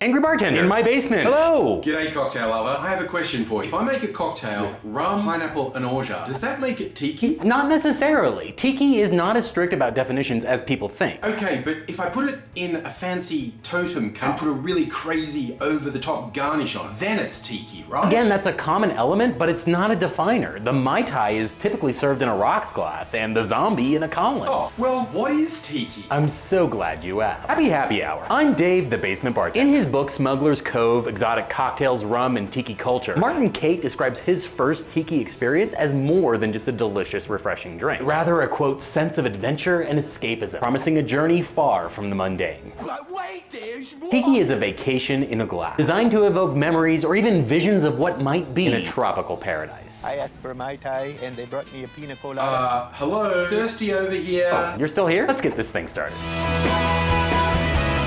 Angry bartender in my basement. Hello. G'day, cocktail lover. I have a question for you. If I make a cocktail with rum, pineapple, and orgeat, does that make it tiki? Not necessarily. Tiki is not as strict about definitions as people think. Okay, but if I put it in a fancy totem cup and put a really crazy over-the-top garnish on, then it's tiki, right? Again, that's a common element, but it's not a definer. The Mai Tai is typically served in a rocks glass, and the zombie in a Collins. Oh, well, what is tiki? I'm so glad you asked. Happy hour. I'm Dave, the basement bartender. In his book, Smuggler's Cove, Exotic Cocktails, Rum, and Tiki Culture, Martin Cate describes his first tiki experience as more than just a delicious, refreshing drink. Rather a, quote, sense of adventure and escapism, promising a journey far from the mundane. But wait, Dave, what? Tiki is a vacation in a glass, designed to evoke memories or even visions of what might be in a tropical paradise. I asked for Mai Tai and they brought me a pina colada. Hello? Thirsty over here? Oh, you're still here? Let's get this thing started.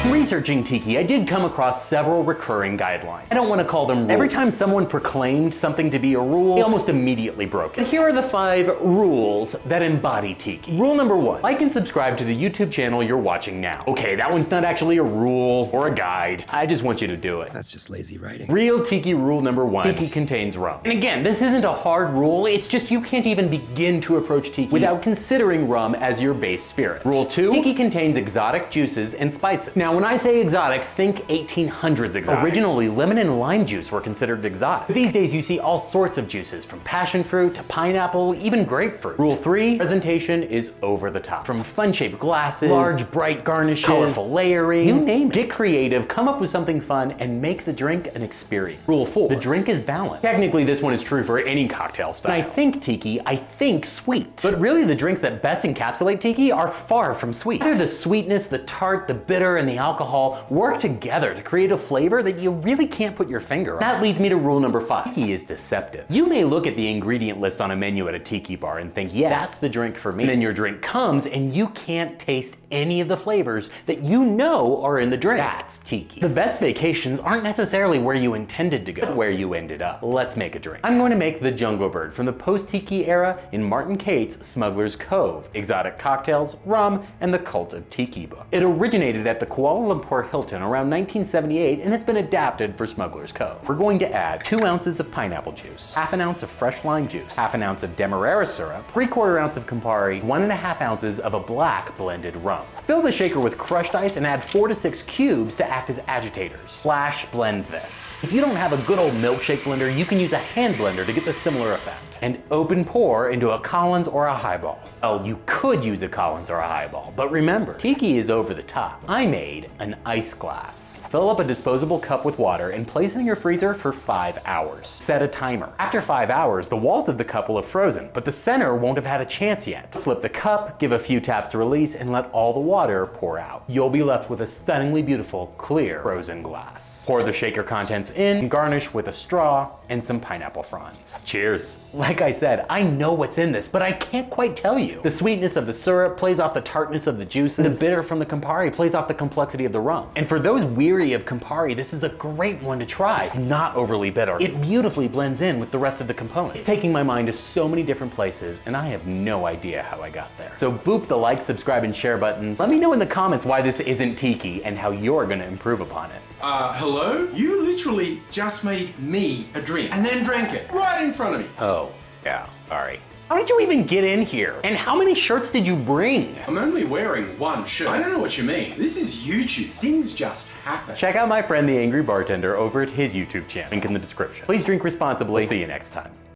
Researching Tiki, I did come across several recurring guidelines. I don't want to call them rules. Every time someone proclaimed something to be a rule, they almost immediately broke it. Here are the 5 rules that embody Tiki. Rule number 1, like and subscribe to the YouTube channel you're watching now. Okay, that one's not actually a rule or a guide. I just want you to do it. That's just lazy writing. Real Tiki rule number 1, Tiki contains rum. And again, this isn't a hard rule, it's just you can't even begin to approach Tiki without considering rum as your base spirit. Rule 2, Tiki contains exotic juices and spices. Now, when I say exotic, think 1800s exotic. Originally, lemon and lime juice were considered exotic. These days, you see all sorts of juices, from passion fruit to pineapple, even grapefruit. Rule 3, presentation is over the top. From fun-shaped glasses, large, bright garnishes, colorful layering, you name it. Get creative, come up with something fun, and make the drink an experience. Rule 4, the drink is balanced. Technically, this one is true for any cocktail style. When I think Tiki, I think sweet. But really, the drinks that best encapsulate Tiki are far from sweet. They're the sweetness, the tart, the bitter, and the alcohol work together to create a flavor that you really can't put your finger on. That leads me to rule number 5. Tiki is deceptive. You may look at the ingredient list on a menu at a tiki bar and think, yeah, that's the drink for me. And then your drink comes and you can't taste any of the flavors that you know are in the drink. That's tiki. The best vacations aren't necessarily where you intended to go, but where you ended up. Let's make a drink. I'm going to make the Jungle Bird from the post-tiki era in Martin Cate's Smuggler's Cove, Exotic Cocktails, Rum, and the Cult of Tiki book. It originated at the Kuala Lumpur Hilton around 1978 and has been adapted for Smuggler's Cove. We're going to add 2 ounces of pineapple juice, half an ounce of fresh lime juice, half an ounce of Demerara syrup, 3/4 ounce of Campari, 1.5 ounces of a black blended rum. Fill the shaker with crushed ice and add 4 to 6 cubes to act as agitators. Flash blend this. If you don't have a good old milkshake blender, you can use a hand blender to get the similar effect. And open pour into a Collins or a Highball. Oh, you could use a Collins or a Highball, but remember, Tiki is over the top. I made an ice glass. Fill up a disposable cup with water and place it in your freezer for 5 hours. Set a timer. After 5 hours, the walls of the cup will have frozen, but the center won't have had a chance yet. Flip the cup, give a few taps to release, and let all the water pour out. You'll be left with a stunningly beautiful, clear, frozen glass. Pour the shaker contents in and garnish with a straw and some pineapple fronds. Cheers. Like I said, I know what's in this, but I can't quite tell you. The sweetness of the syrup plays off the tartness of the juices. The bitter from the Campari plays off the complexity of the rum. And for those weary of Campari, this is a great one to try. It's not overly bitter. It beautifully blends in with the rest of the components. It's taking my mind to so many different places, and I have no idea how I got there. So boop the like, subscribe, and share buttons. Let me know in the comments why this isn't Tiki and how you're gonna improve upon it. Hello? You literally just made me a drink and then drank it right in front of me. Oh, yeah, sorry. How did you even get in here? And how many shirts did you bring? I'm only wearing 1 shirt. I don't know what you mean. This is YouTube. Things just happen. Check out my friend the Angry Bartender over at his YouTube channel. Link in the description. Please drink responsibly. See you next time.